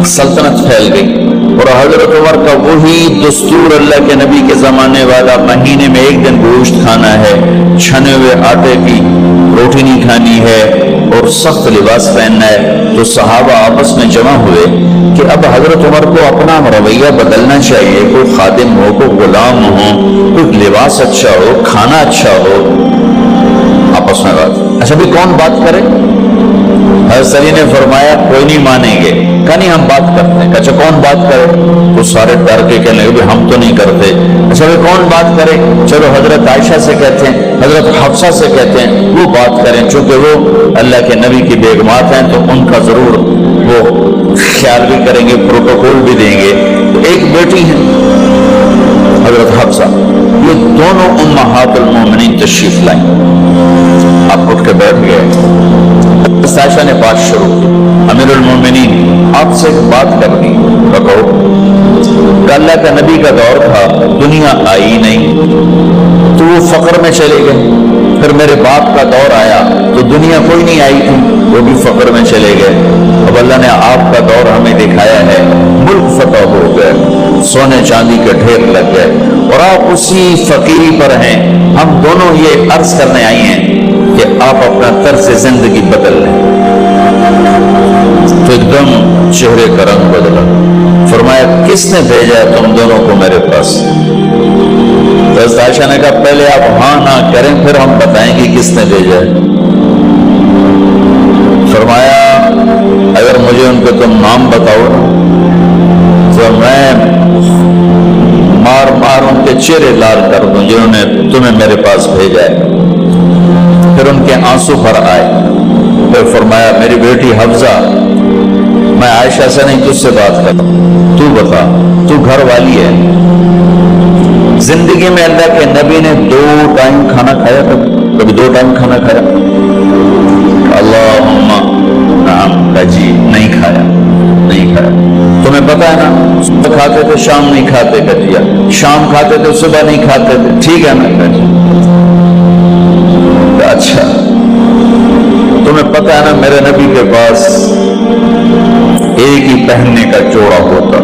سلطنت پھیل گئی، اور حضرت عمر کا وہی دستور اللہ کے نبی کے زمانے والا، مہینے میں ایک دن گوشت کھانا ہے، چھنے ہوئے آٹے کی روٹی نہیں کھانی ہے، اور سخت لباس پہننا ہے۔ تو صحابہ آپس میں جمع ہوئے کہ اب حضرت عمر کو اپنا رویہ بدلنا چاہیے، کوئی خادم ہو، کوئی غلام ہو، کوئی لباس اچھا ہو، کھانا اچھا ہو۔ آپس میں بات، اچھا بھی کون بات کرے؟ حضرت علی نے فرمایا کوئی نہیں مانیں گے، کہا نہیں ہم بات کرتے ہیں۔ اچھا کون بات کرے؟ تو سارے ڈر کے کہنے لگے ہم تو نہیں کرتے۔ اچھا بھی کون بات کرے؟ چلو حضرت عائشہ سے کہتے ہیں، حضرت حفصہ سے کہتے ہیں وہ بات کریں، چونکہ وہ اللہ کے نبی کی بیگمات ہیں تو ان کا ضرور وہ خیال بھی کریں گے، پروٹوکول بھی دیں گے۔ تو ایک بیٹی ہے حضرت حفصہ، یہ دونوں امہات المومنین تشریف لائیں۔ آپ اٹھ کے بیٹھ گئے۔ عائشہ نے بات شروع کی، امیر المومنین آپ سے ایک بات کرنی، کہو۔ کہ اللہ کا نبی کا دور تھا، دنیا آئی نہیں تو وہ فقر میں چلے گئے، پھر میرے باپ کا دور آیا تو دنیا کوئی نہیں آئی تھی، وہ بھی فقر میں چلے گئے۔ اب اللہ نے آپ کا دور ہمیں دکھایا ہے، ملک فتح ہو گئے، سونے چاندی کے ڈھیر لگ گئے، اور آپ اسی فقیری پر ہیں۔ ہم دونوں یہ عرض کرنے آئی ہیں کہ آپ اپنا طرز زندگی بدل لیں۔ تو ایک دم چہرے کا رنگ بدلا، فرمایا کس نے بھیجا ہے تم دونوں کو میرے پاس؟ تو حضرت عائشہ نے کہا پہلے آپ ہاں نہ کریں پھر ہم بتائیں گے کس نے بھیجا ہے۔ فرمایا اگر مجھے ان کے تم نام بتاؤ تو میں مار مار ان کے چہرے لال کر دوں جنہوں نے تمہیں میرے پاس بھیجا ہے۔ پھر ان کے آنسو بھر آئے۔ پھر فرمایا میری بیٹی حفصہ، میں عائشہ سے نہیں تجھ سے بات کرتا، تو بتا، تو گھر والی ہے، زندگی میں اللہ کے نبی نے 2 ٹائم کھانا کھایا؟ کبھی 2 ٹائم کھانا کھایا؟ اللہم نعم، کا جی نہیں کھایا، نہیں کھایا۔ تمہیں پتا ہے نا صبح کھاتے تھے شام نہیں کھاتے، کٹیا شام کھاتے تھے صبح نہیں کھاتے تھے، ٹھیک ہے نا؟ اچھا تمہیں پتا ہے نا میرے نبی کے پاس ایک ہی پہننے کا جوڑا ہوتا،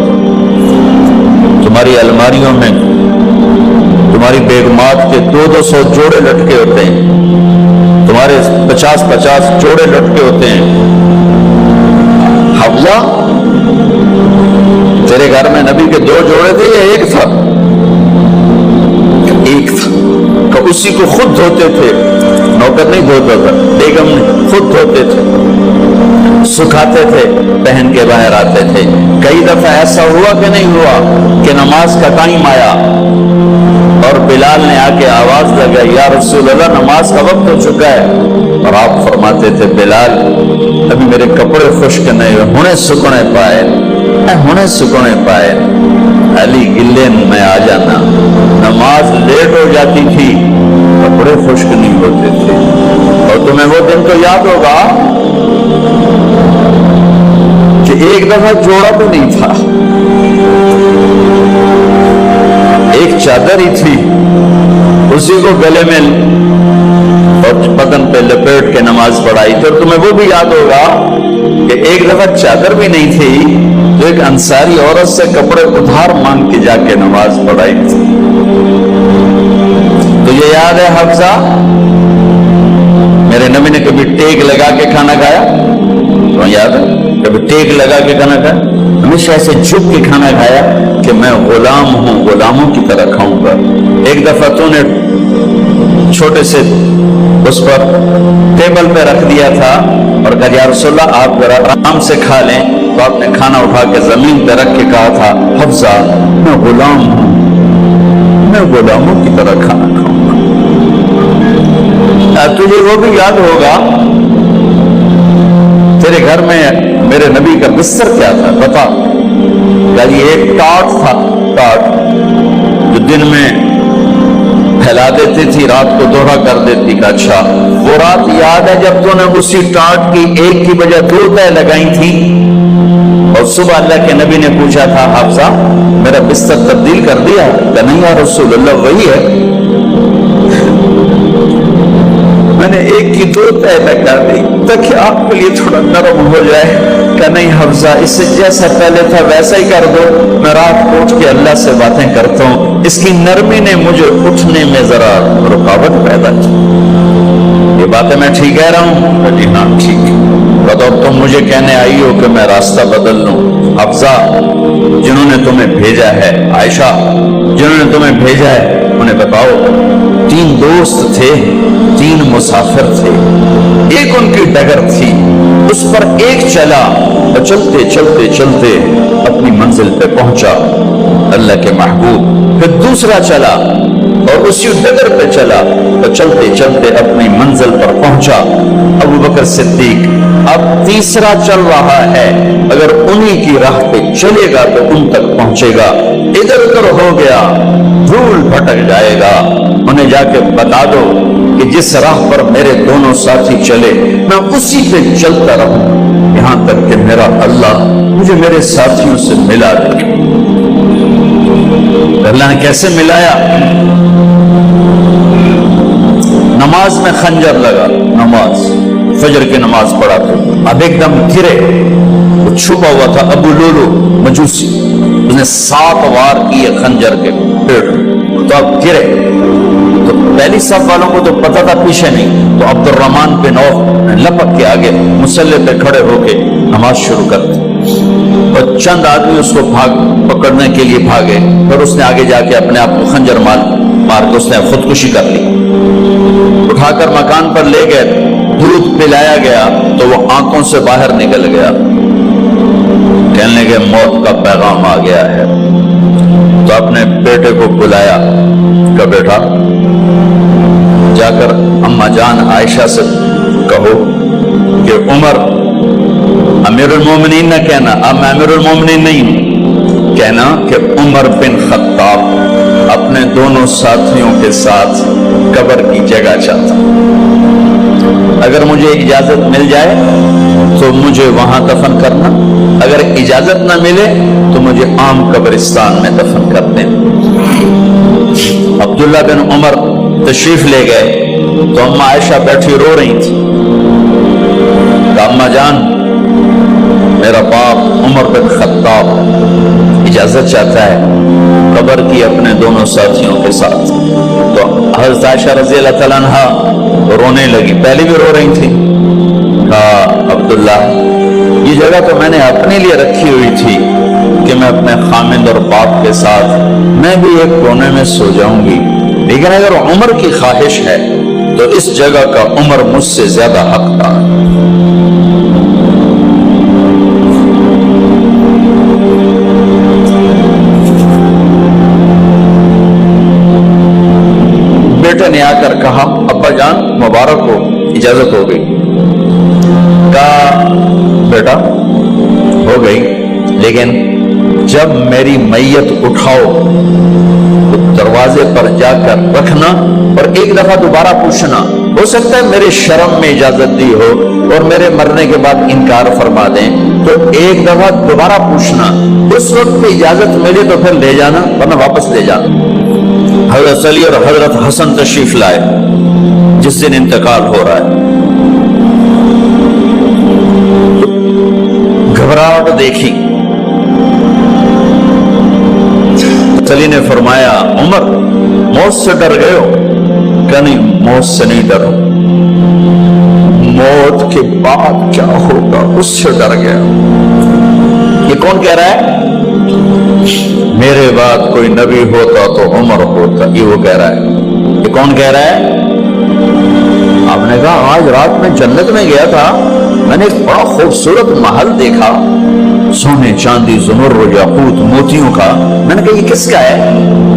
تمہاری الماریوں میں تمہاری بیگمات کے 200 جوڑے لٹکے ہوتے ہیں، تمہارے 50 جوڑے لٹکے ہوتے ہیں۔ حفصہ تیرے گھر میں نبی کے 2 جوڑے تھے یا ایک تھا؟ ایک تھا، تو اسی کو خود دھوتے تھے، نوکر نہیں دھوتا تھا، بیگم نے خود دھوتے تھے، سکھاتے تھے، پہن کے باہر آتے تھے۔ کئی دفعہ ایسا ہوا کہ نہیں ہوا کہ نماز کا ٹائم آیا اور بلال نے آ کے آواز لگائی یا رسول اللہ نماز کا وقت ہو چکا ہے، اور آپ فرماتے تھے بلال ابھی میرے کپڑے خشک نہیں ہوئے، ہونے سکنے پائے، ہونے سکنے پائے، علی گلے میں آ جانا۔ نماز لیٹ ہو جاتی تھی، کپڑے خشک نہیں ہوتے تھے۔ اور تمہیں وہ دن تو یاد ہوگا کہ ایک دفعہ جوڑا بھی نہیں تھا، ایک چادر ہی تھی، اسی کو گلے میں اور بدن پہ لپیٹ کے نماز پڑھائی تھی۔ اور تمہیں وہ بھی یاد ہوگا کہ ایک دفعہ چادر بھی نہیں تھی تو ایک انصاری عورت سے کپڑے ادھار مانگ کے جا کے نماز پڑھائی تھی۔ تو یہ یاد ہے حفصہ؟ میرے نبی نے کبھی ٹیک لگا کے کھانا کھایا؟ تو یاد ہے کبھی ٹیک لگا کے کھانا کھایا؟ ہمیشہ ایسے جھک کے کھانا کھایا کہ میں غلام ہوں، غلاموں کی طرح کھاؤں گا۔ ایک دفعہ تو نے چھوٹے سے اس پر ٹیبل پہ رکھ دیا تھا اور کہا یا رسول اللہ آپ ذرا آرام سے کھا لیں، تو آپ نے کھانا اٹھا کے زمین پہ رکھ کے کہا تھا حفصہ میں غلام ہوں، میں غلاموں کی طرح کھانا کھاؤں گا۔ تجھے وہ بھی یاد ہوگا تیرے گھر میں میرے نبی کا بستر کیا تھا بتا؟ یعنی ایک ٹاٹ تھا، ٹاٹ جو دن میں پھیلا دیتی تھی، رات کو دوہرا کر دیتی۔ کا اچھا وہ رات یاد ہے جب تو نے اسی ٹاٹ کی ایک کی بجائے 2 تہہ لگائی تھی، اور صبح اللہ کے نبی نے پوچھا تھا حفصہ میرا بستر تبدیل کر دیا؟ کہ نہیں یا رسول اللہ وہی ہے، میں نے ایک کی 2 تہہ لگا دی تاکہ آپ کے لیے تھوڑا نرم ہو جائے۔ کہ نہیں حفظہ اس سے جیسا پہلے تھا ویسا ہی کر دو، میں رات کو اٹھ کے اللہ سے باتیں کرتا ہوں، اس کی نرمی نے مجھے اٹھنے میں ذرا رکاوٹ پیدا کی۔ یہ باتیں میں ٹھیک کہہ رہا ہوں؟ جی ہاں ٹھیک۔ بتاؤ تم مجھے کہنے آئی ہو کہ میں راستہ بدل لوں؟ حفظہ جنہوں نے تمہیں بھیجا ہے، عائشہ جنہوں نے تمہیں بھیجا ہے انہیں بتاؤ، 3 دوست تھے، 3 مسافر تھے، ایک ان کی ڈگر تھی، اس پر ایک چلا اور چلتے چلتے چلتے اپنی منزل پہ پہنچا اللہ کے محبوب، پھر دوسرا چلا اور اسی ڈگر پہ چلا اور چلتے چلتے اپنی منزل پر پہنچا ابو بکر صدیق۔ اب تیسرا چل رہا ہے، اگر انہی کی راہ پہ چلے گا تو ان تک پہنچے گا، ادھر ادھر ہو گیا دھول بھٹک جائے گا۔ انہیں جا کے بتا دو کہ جس راہ پر میرے دونوں ساتھی چلے میں اسی پہ چلتا رہوں یہاں تک کہ میرا اللہ مجھے میرے ساتھیوں سے ملا دے۔ اللہ نے کیسے ملایا؟ نماز میں خنجر لگا، نماز فجر کی نماز پڑھا تھا، اب ایک دم گرے، وہ چھپا ہوا تھا ابو لولو مجوسی، اس نے 7 وار کیے خنجر کے پیڑ، تو اب گرے تو پہلی صف والوں کو تو پتہ تھا پیچھے نہیں، تو عبد الرحمن بن عوف لپک کے آگے مصلی پہ کھڑے ہو کے نماز شروع کر دی، اور چند آدمی اس کو پکڑنے کے لیے بھاگے، پھر اس نے آگے جا کے اپنے آپ کو خنجر مار کے اس نے خودکشی کر لی، اٹھا کر مکان پر لے گئے، دودھ پلایا گیا تو وہ آنکھوں سے باہر نکل گیا، کہنے لگے موت کا پیغام آ گیا ہے، تو اپنے بیٹے کو بلایا کہ بیٹا جا کر اماں جان عائشہ سے کہو کہ عمر امیر المومنین نہ کہنا، اب میں امیر المومنین نہیں ہوں، کہنا کہ عمر بن خطاب اپنے دونوں ساتھیوں کے ساتھ قبر کی جگہ چاہتا، اگر مجھے اجازت مل جائے تو مجھے وہاں دفن کرنا، اگر اجازت نہ ملے تو مجھے عام قبرستان میں دفن کر دیں۔ عبداللہ بن عمر تشریف لے گئے تو اماں عائشہ بیٹھی رو رہی تھی، کہا اماں جان میرا باپ عمر بن خطاب اجازت چاہتا ہے قبر کی اپنے دونوں ساتھیوں کے ساتھ، تو حضرت عائشہ رضی اللہ تعالیٰ عنہ رونے لگی، پہلے بھی رو رہی تھی، کہا عبداللہ یہ جگہ تو میں نے اپنے لیے رکھی ہوئی تھی کہ میں اپنے خامند اور باپ کے ساتھ میں بھی ایک کونے میں سو جاؤں گی، لیکن اگر عمر کی خواہش ہے تو اس جگہ کا عمر مجھ سے زیادہ حقدار ہے۔ بیٹے نے آ کر کہا ابا جان مبارک ہو، اجازت ہو گئی، کہا بیٹا ہو گئی، لیکن جب میری میت اٹھاؤ تو دروازے پر جا کر رکھنا اور ایک دفعہ دوبارہ پوچھنا، ہو سکتا ہے میرے شرم میں اجازت دی ہو اور میرے مرنے کے بعد انکار فرما دیں، تو ایک دفعہ دوبارہ پوچھنا، اس وقت پہ اجازت ملے تو پھر لے جانا ورنہ واپس لے جانا۔ حضرت علی اور حضرت حسن تشریف لائے جس دن انتقال ہو رہا ہے، گھبراہٹ دیکھی، علی نے فرمایا عمر موت سے ڈر گئے ہو؟ کہ نہیں موت سے نہیں ڈرو، موت کے بعد کیا ہوگا اس سے ڈر گیا۔ یہ کون کہہ رہا ہے؟ میرے بعد کوئی نبی ہوتا تو عمر ہوتا، یہ وہ کہہ رہا ہے۔ یہ کون کہہ رہا ہے؟ آپ نے کہا آج رات میں جنت میں گیا تھا، میں نے ایک بڑا خوبصورت محل دیکھا، سونے چاندی زمرد یاقوت موتیوں کا، میں نے کہا یہ کس کا ہے؟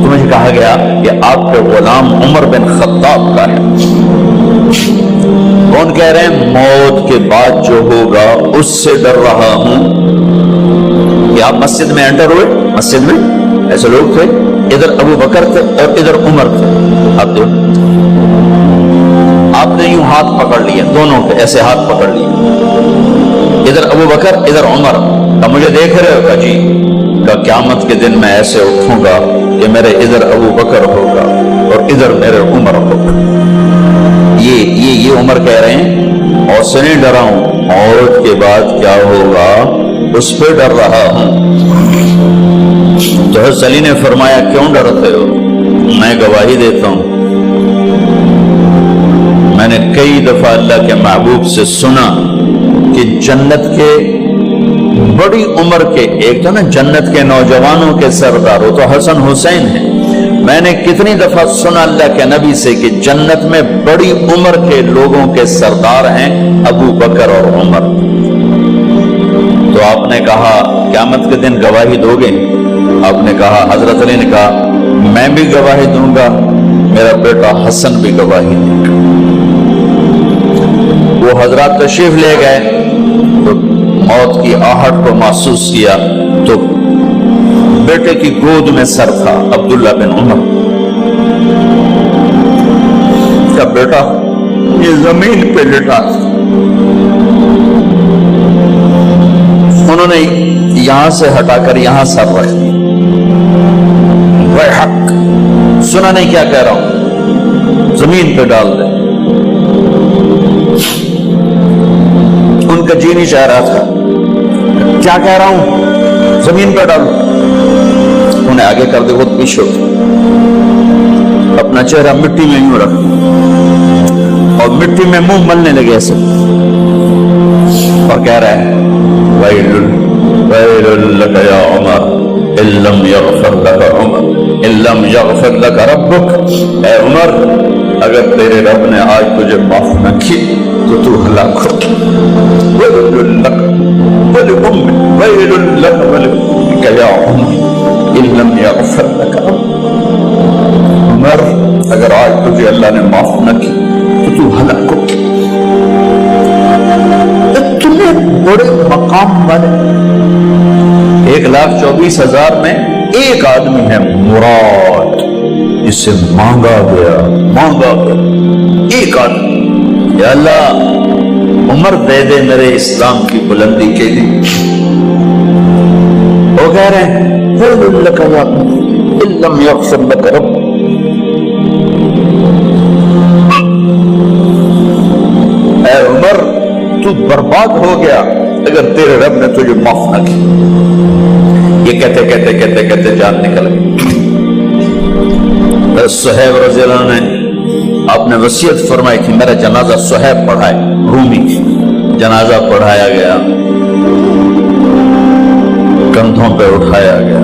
تو مجھے کہا گیا یہ آپ کے غلام عمر بن خطاب کا ہے۔ کون کہہ رہے ہیں؟ موت کے بعد جو ہوگا اس سے ڈر رہا ہوں۔ کہ آپ مسجد میں انٹر ہوئے، مسجد میں ایسے لوگ تھے، ادھر ابو بکر تھے اور ادھر عمر تھے، آپ نے یوں ہاتھ پکڑ لیے، دونوں کے ایسے ہاتھ پکڑ لیے، ادھر ابو بکر ادھر عمر، کہ مجھے دیکھ رہے ہو؟ کہ جی، کہ قیامت کے دن میں ایسے اٹھوں گا کہ میرے ادھر ابو بکر ہوگا اور ادھر میرے عمر ہوگا۔ یہ عمر کہہ رہے ہیں اور سے نہیں ڈرا ہوں، موت کے بعد کیا ہوگا اس پہ ڈر رہا ہوں۔ تو حضرت علی نے فرمایا کیوں ڈرتے ہو؟ میں گواہی دیتا ہوں، میں نے کئی دفعہ اللہ کے محبوب سے سنا کہ جنت کے بڑی عمر کے، ایک تو نا جنت کے نوجوانوں کے سردار، وہ تو حسن حسین ہیں، میں نے کتنی دفعہ سنا اللہ کے نبی سے کہ جنت میں بڑی عمر کے لوگوں کے سردار ہیں ابو بکر اور عمر۔ تو آپ نے کہا قیامت کے دن گواہی دو گے؟ آپ نے کہا، حضرت علی نے کہا میں بھی گواہی دوں گا، میرا بیٹا حسن بھی گواہی دے گا۔ وہ حضرات تشریف لے گئے تو موت کی آہٹ کو محسوس کیا تو بیٹے کی گود میں سر تھا عبداللہ بن عمر۔ کیا بیٹا یہ زمین پہ لٹا تھا، انہوں نے یہاں سے ہٹا کر یہاں سر رکھ دیا۔ حق سنا نہیں کیا کہہ رہا ہوں، زمین پہ ڈال دے۔ ان کا جی نہیں چاہ رہا تھا، کیا کہہ رہا ہوں، زمین پہ ڈالو۔ انہیں آگے کر دے، خود پیچھے ہوتے، اپنا چہرہ مٹی میں یوں رکھ اور مٹی میں منہ ملنے لگے ایسے، اور کہہ رہا ہے ویل لک یا عمر ان لم یغفر لک عمر ان لم یغفر لک ربک، اے عمر اگر تیرے رب نے آج تجھے معاف نہ کی تو ہلاک ہو۔ ویل لک ولأمک ویل لک ولأمک یا عمر ان لم یغفر لک ربک، عمر اگر آج تجھے اللہ نے معاف نہ کی تو ہلاک ہو۔ اتنے بڑے مقام والے 1,24,000 میں ایک آدمی ہے مراد، جس سے مانگا گیا ایک آدمی، یا اللہ عمر دے دے میرے اسلام کی بلندی کے لیے۔ وہ کہہ رہے ہیں ویل لک یا عمر ان لم یغفر لک رب، اے عمر تو برباد ہو گیا اگر تیرے رب نے تجھے معاف نہ کی۔ یہ کہتے کہتے کہتے کہتے جان نکل گئی۔ صہیب رضی اللہ عنہ نے آپ نے وصیت فرمائی کہ میرا جنازہ صہیب پڑھائے، رومی جنازہ پڑھایا گیا، کندھوں پہ اٹھایا گیا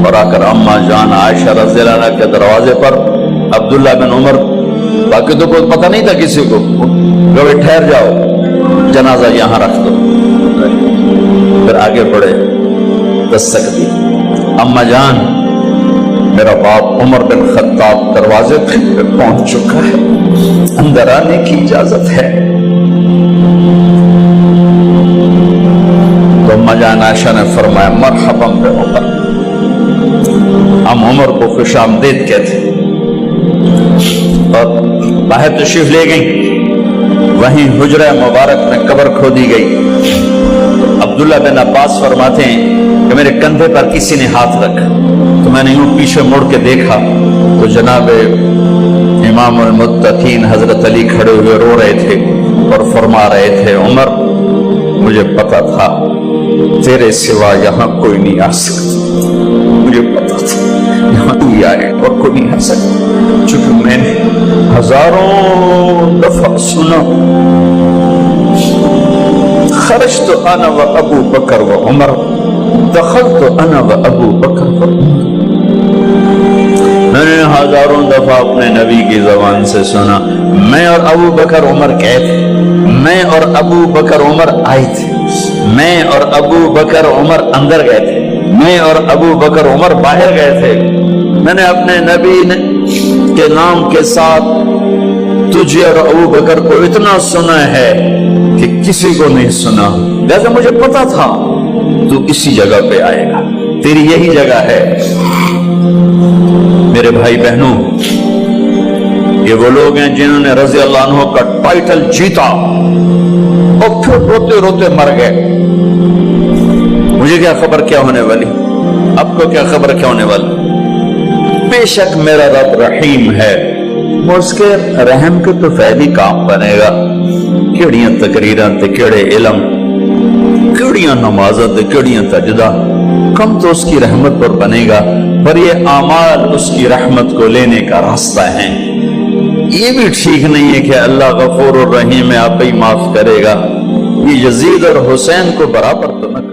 اور آ کر اما جان عائشہ رضی اللہ عنہ کے دروازے پر عبداللہ بن عمر، باقی تو کوئی پتہ نہیں تھا کسی کو، کہ ٹھہر جاؤ جنازہ یہاں رکھ دو۔ پھر آگے بڑھے، دستک دی، اما جان میرا باپ عمر بن خطاب دروازے پہ پہنچ چکا ہے، اندر آنے کی اجازت ہے۔ تو اما جان عائشہ نے فرمایا مرحبا بعمر، ہم عمر کو خوش آمدید کہتے، اور باہر تشریف لے گئی۔ وہیں حجرہ مبارک میں قبر کھودی گئی۔ عبداللہ بن عباس فرماتے ہیں کہ میرے کندھے پر کسی نے ہاتھ رکھا تو میں نے یوں پیچھے مڑ کے دیکھا تو جناب امام المتقین حضرت علی کھڑے ہوئے رو رہے تھے اور فرما رہے تھے عمر مجھے پتا تھا تیرے سوا یہاں کوئی نہیں آ سکتا، مجھے پتا تھا یہاں تو ہی آئے اور کوئی نہیں آ سکتا، چونکہ میں نے ہزاروں دفعہ سنا خرجت انا و ابو بکر و عمر دخلت انا و ابو بکر و عمر، میں نے ہزاروں دفعہ اپنے نبی کی زبان سے سنا میں اور ابو بکر عمر گئے تھے، میں اور ابو بکر عمر آئے تھے، میں اور ابو بکر عمر اندر گئے تھے، میں اور ابو بکر عمر باہر گئے تھے، میں نے اپنے نبی کے نام کے ساتھ تجھے اور ابو بکر کو اتنا سنا ہے کہ کسی کو نہیں سنا، لہذا مجھے پتا تھا تو اسی جگہ پہ آئے گا، تیری یہی جگہ ہے۔ میرے بھائی بہنوں، یہ وہ لوگ ہیں جنہوں نے رضی اللہ عنہ کا ٹائٹل جیتا اور پھر روتے روتے مر گئے۔ مجھے کیا خبر کیا ہونے والی، آپ کو کیا خبر کیا ہونے والی؟ بے شک میرا رب رحیم ہے، اس کے رحم کے تو فعلی کام بنے گا، کیڑیاں تقریراں تے کیڑے علم، کیڑیاں نمازاں تے کیڑیاں سجدہ، کم تو اس کی رحمت پر بنے گا، پر یہ اعمال اس کی رحمت کو لینے کا راستہ ہیں۔ یہ بھی ٹھیک نہیں ہے کہ اللہ غفور الرحیم ہے، آپ ہی معاف کرے گا۔ یہ یزید اور حسین کو برابر تو نہ